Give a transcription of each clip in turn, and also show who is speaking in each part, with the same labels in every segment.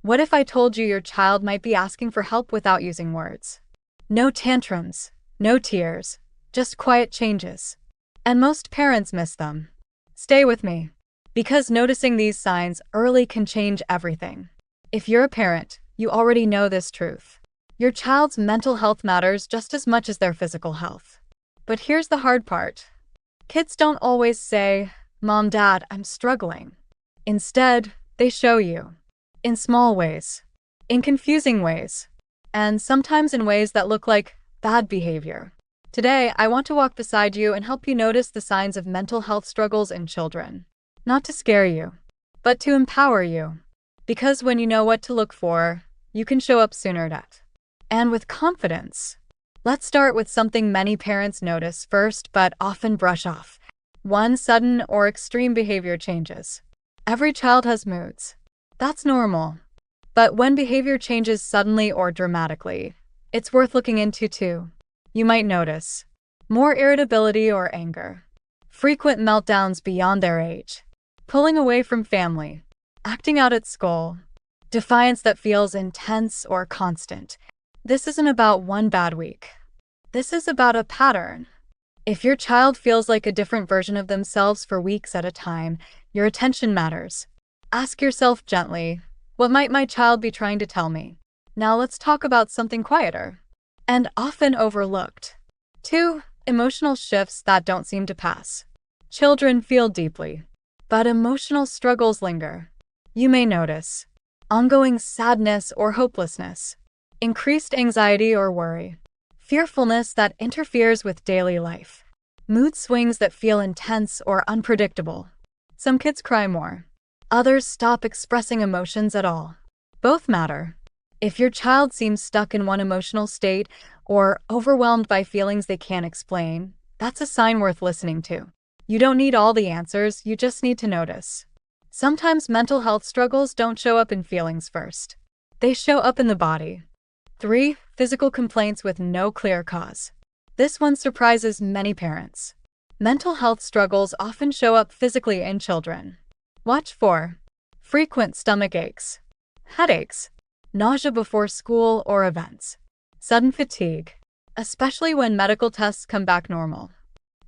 Speaker 1: What if I told you your child might be asking for help without using words? No tantrums, no tears, just quiet changes. And most parents miss them. Stay with me, because noticing these signs early can change everything. If you're a parent, you already know this truth. Your child's mental health matters just as much as their physical health. But here's the hard part. Kids don't always say, "Mom, Dad, I'm struggling." Instead, they show you. In small ways, in confusing ways, and sometimes in ways that look like bad behavior. Today, I want to walk beside you and help you notice the signs of mental health struggles in children. Not to scare you, but to empower you. Because when you know what to look for, you can show up sooner and with confidence. Let's start with something many parents notice first but often brush off. One, sudden or extreme behavior changes. Every child has moods. That's normal. But when behavior changes suddenly or dramatically, it's worth looking into too. You might notice more irritability or anger, frequent meltdowns beyond their age, pulling away from family, acting out at school, defiance that feels intense or constant. This isn't about one bad week. This is about a pattern. If your child feels like a different version of themselves for weeks at a time, your attention matters. Ask yourself gently, what might my child be trying to tell me? Now let's talk about something quieter and often overlooked. 2. Emotional shifts that don't seem to pass. Children feel deeply, but emotional struggles linger. You may notice ongoing sadness or hopelessness, increased anxiety or worry, fearfulness that interferes with daily life, mood swings that feel intense or unpredictable. Some kids cry more. Others stop expressing emotions at all. Both matter. If your child seems stuck in one emotional state or overwhelmed by feelings they can't explain, that's a sign worth listening to. You don't need all the answers, you just need to notice. Sometimes mental health struggles don't show up in feelings first. They show up in the body. 3. Physical complaints with no clear cause. This one surprises many parents. Mental health struggles often show up physically in children. Watch for frequent stomach aches, headaches, nausea before school or events, sudden fatigue, especially when medical tests come back normal.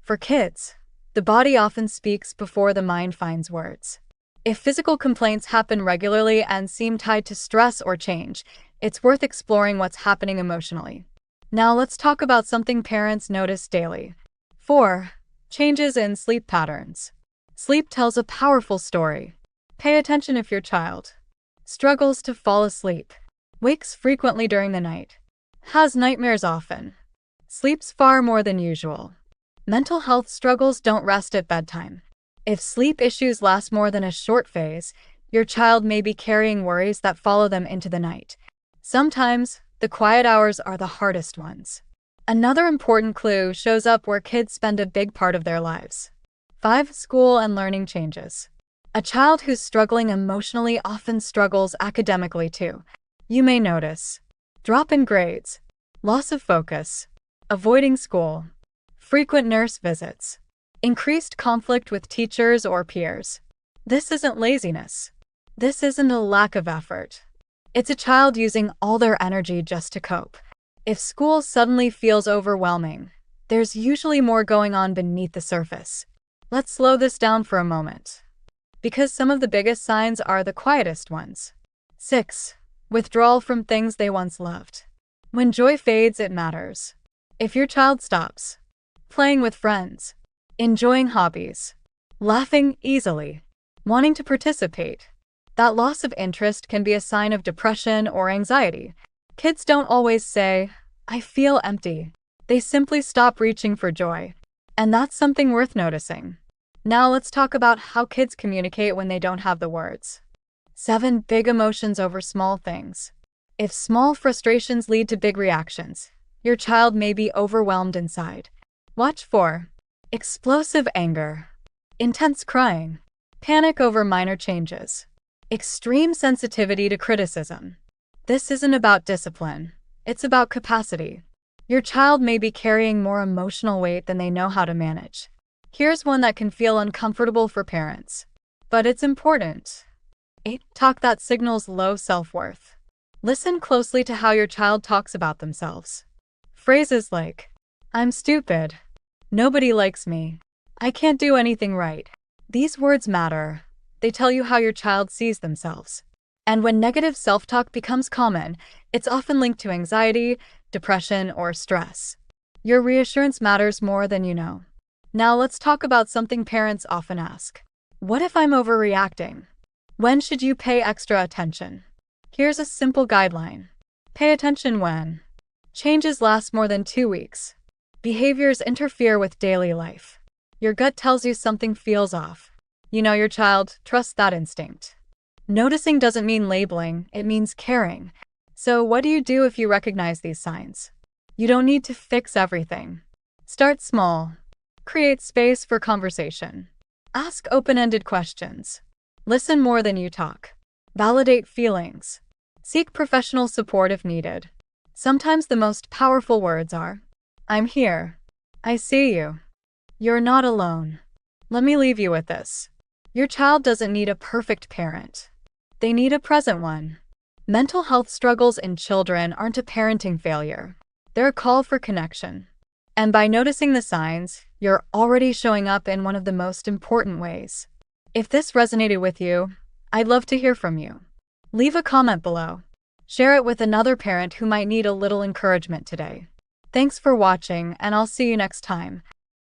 Speaker 1: For kids, the body often speaks before the mind finds words. If physical complaints happen regularly and seem tied to stress or change, it's worth exploring what's happening emotionally. Now let's talk about something parents notice daily. 4. Changes in sleep patterns. Sleep tells a powerful story. Pay attention if your child struggles to fall asleep, wakes frequently during the night, has nightmares often, sleeps far more than usual. Mental health struggles don't rest at bedtime. If sleep issues last more than a short phase, your child may be carrying worries that follow them into the night. Sometimes, the quiet hours are the hardest ones. Another important clue shows up where kids spend a big part of their lives. 5. School and learning changes. A child who's struggling emotionally often struggles academically too. You may notice drop in grades, loss of focus, avoiding school, frequent nurse visits, increased conflict with teachers or peers. This isn't laziness. This isn't a lack of effort. It's a child using all their energy just to cope. If school suddenly feels overwhelming, there's usually more going on beneath the surface. Let's slow this down for a moment, because some of the biggest signs are the quietest ones. 6. Withdrawal from things they once loved. When joy fades, it matters. If your child stops playing with friends, enjoying hobbies, laughing easily, wanting to participate, that loss of interest can be a sign of depression or anxiety. Kids don't always say, "I feel empty." They simply stop reaching for joy. And that's something worth noticing. Now let's talk about how kids communicate when they don't have the words. 7. Big emotions over small things. If small frustrations lead to big reactions, your child may be overwhelmed inside. Watch for explosive anger, intense crying, panic over minor changes, extreme sensitivity to criticism. This isn't about discipline, it's about capacity. Your child may be carrying more emotional weight than they know how to manage. Here's one that can feel uncomfortable for parents, but it's important. Talk that signals low self-worth. Listen closely to how your child talks about themselves. Phrases like, "I'm stupid," "Nobody likes me," "I can't do anything right." These words matter. They tell you how your child sees themselves. And when negative self-talk becomes common, it's often linked to anxiety, depression, or stress. Your reassurance matters more than you know. Now let's talk about something parents often ask. What if I'm overreacting? When should you pay extra attention? Here's a simple guideline. Pay attention when changes last more than 2 weeks. Behaviors interfere with daily life. Your gut tells you something feels off. You know your child, trust that instinct. Noticing doesn't mean labeling, it means caring. So what do you do if you recognize these signs? You don't need to fix everything. Start small. Create space for conversation. Ask open-ended questions. Listen more than you talk. Validate feelings. Seek professional support if needed. Sometimes the most powerful words are, "I'm here. I see you. You're not alone." Let me leave you with this. Your child doesn't need a perfect parent. They need a present one. Mental health struggles in children aren't a parenting failure. They're a call for connection. And by noticing the signs, you're already showing up in one of the most important ways. If this resonated with you, I'd love to hear from you. Leave a comment below. Share it with another parent who might need a little encouragement today. Thanks for watching, and I'll see you next time.